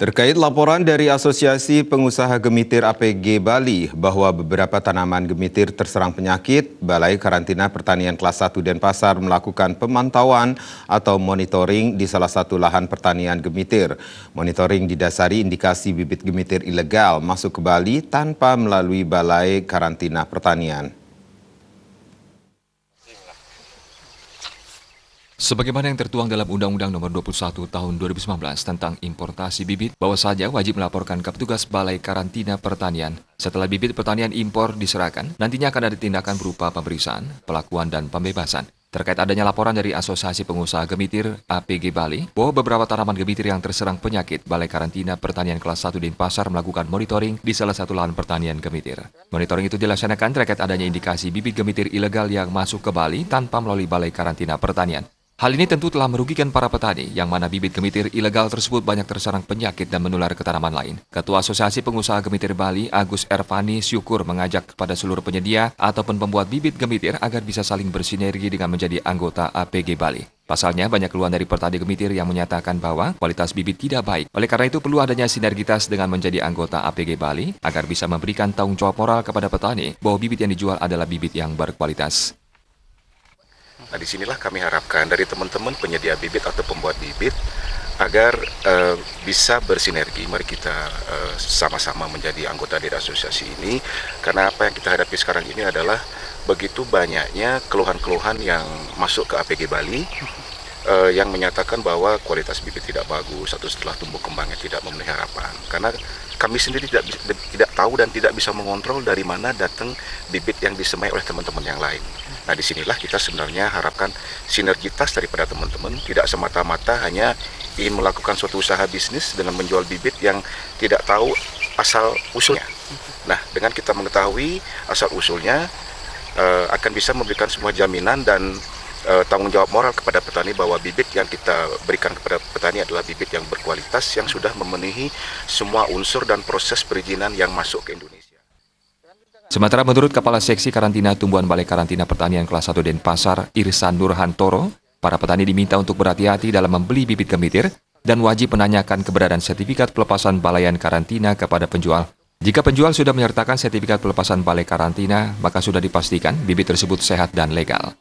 Terkait laporan dari Asosiasi Pengusaha Gemitir APG Bali bahwa beberapa tanaman gemitir terserang penyakit, Balai Karantina Pertanian Kelas 1 Denpasar melakukan pemantauan atau monitoring di salah satu lahan pertanian gemitir. Monitoring didasari indikasi bibit gemitir ilegal masuk ke Bali tanpa melalui Balai Karantina Pertanian. Sebagaimana yang tertuang dalam Undang-Undang Nomor 21 Tahun 2019 tentang importasi bibit, bahwa saja wajib melaporkan ke petugas Balai Karantina Pertanian. Setelah bibit pertanian impor diserahkan, nantinya akan ada tindakan berupa pemeriksaan, pelakuan, dan pembebasan. Terkait adanya laporan dari Asosiasi Pengusaha Gemitir APG Bali bahwa beberapa tanaman gemitir yang terserang penyakit, Balai Karantina Pertanian Kelas 1 Denpasar melakukan monitoring di salah satu lahan pertanian gemitir. Monitoring itu dilaksanakan terkait adanya indikasi bibit gemitir ilegal yang masuk ke Bali tanpa melalui Balai Karantina Pertanian. Hal ini tentu telah merugikan para petani, yang mana bibit gemitir ilegal tersebut banyak terserang penyakit dan menular ke tanaman lain. Ketua Asosiasi Pengusaha Gemitir Bali, Agus Ervani Syukur, mengajak kepada seluruh penyedia ataupun pembuat bibit gemitir agar bisa saling bersinergi dengan menjadi anggota APG Bali. Pasalnya, banyak keluhan dari petani gemitir yang menyatakan bahwa kualitas bibit tidak baik. Oleh karena itu, perlu adanya sinergitas dengan menjadi anggota APG Bali agar bisa memberikan tanggung jawab moral kepada petani bahwa bibit yang dijual adalah bibit yang berkualitas. Nah, disinilah kami harapkan dari teman-teman penyedia bibit atau pembuat bibit agar bisa bersinergi. Mari kita sama-sama menjadi anggota dari asosiasi ini, karena apa yang kita hadapi sekarang ini adalah begitu banyaknya keluhan-keluhan yang masuk ke APG Bali yang menyatakan bahwa kualitas bibit tidak bagus atau setelah tumbuh kembangnya tidak memenuhi harapan. Karena kami sendiri tidak tahu dan tidak bisa mengontrol dari mana datang bibit yang disemai oleh teman-teman yang lain. Nah, disinilah kita sebenarnya harapkan sinergitas daripada teman-teman, tidak semata-mata hanya ingin melakukan suatu usaha bisnis dengan menjual bibit yang tidak tahu asal usulnya. Nah, dengan kita mengetahui asal usulnya, akan bisa memberikan sebuah jaminan dan tanggung jawab moral kepada petani bahwa bibit yang kita berikan kepada petani adalah bibit yang berkualitas, yang sudah memenuhi semua unsur dan proses perizinan yang masuk ke Indonesia. Sementara menurut Kepala Seksi Karantina Tumbuhan Balai Karantina Pertanian Kelas 1 Denpasar, Irsan Nurhantoro, para petani diminta untuk berhati-hati dalam membeli bibit gemitir dan wajib menanyakan keberadaan sertifikat pelepasan balaian karantina kepada penjual. Jika penjual sudah menyertakan sertifikat pelepasan balai karantina, maka sudah dipastikan bibit tersebut sehat dan legal.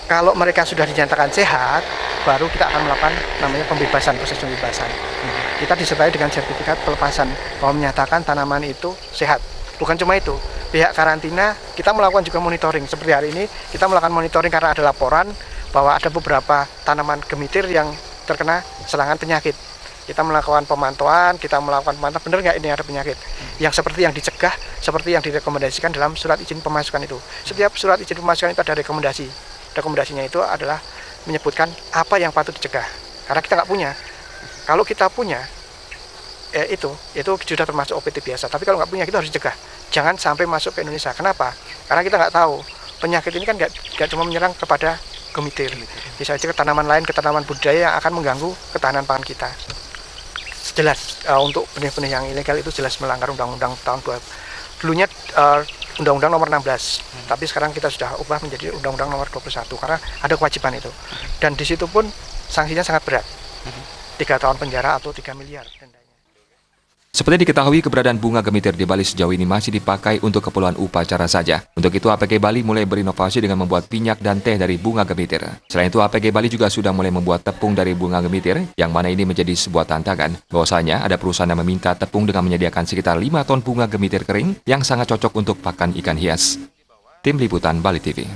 Kalau mereka sudah dinyatakan sehat, baru kita akan melakukan namanya pembebasan, proses pembebasan. Kita disertai dengan sertifikat pelepasan bahwa menyatakan tanaman itu sehat. Bukan cuma itu, pihak karantina kita melakukan juga monitoring. Seperti hari ini kita melakukan monitoring karena ada laporan bahwa ada beberapa tanaman gemitir yang terkena serangan penyakit. Kita melakukan pemantauan, benar nggak ini ada penyakit. Yang seperti yang dicegah, seperti yang direkomendasikan dalam surat izin pemasukan itu. Setiap surat izin pemasukan itu ada rekomendasi. Rekomendasinya itu adalah menyebutkan apa yang patut dicegah. Karena kita nggak punya. Kalau kita punya, itu sudah termasuk OPT biasa. Tapi kalau nggak punya, kita harus cegah. Jangan sampai masuk ke Indonesia. Kenapa? Karena kita nggak tahu. Penyakit ini kan nggak cuma menyerang kepada gemitir. Bisa saja ke tanaman lain, ke tanaman budidaya yang akan mengganggu ketahanan pangan kita. Jelas untuk benih-benih yang ilegal itu jelas melanggar Undang-Undang tahun 2000. Dulunya Undang-Undang nomor 16, tapi sekarang kita sudah ubah menjadi Undang-Undang nomor 21 karena ada kewajiban itu. Dan di situ pun sanksinya sangat berat. 3 tahun penjara atau 3 miliar dendanya. Seperti diketahui, keberadaan bunga gemitir di Bali sejauh ini masih dipakai untuk keperluan upacara saja. Untuk itu, APG Bali mulai berinovasi dengan membuat minyak dan teh dari bunga gemitir. Selain itu, APG Bali juga sudah mulai membuat tepung dari bunga gemitir, yang mana ini menjadi sebuah tantangan. Bahwasanya, ada perusahaan yang meminta tepung dengan menyediakan sekitar 5 ton bunga gemitir kering yang sangat cocok untuk pakan ikan hias. Tim Liputan Bali TV.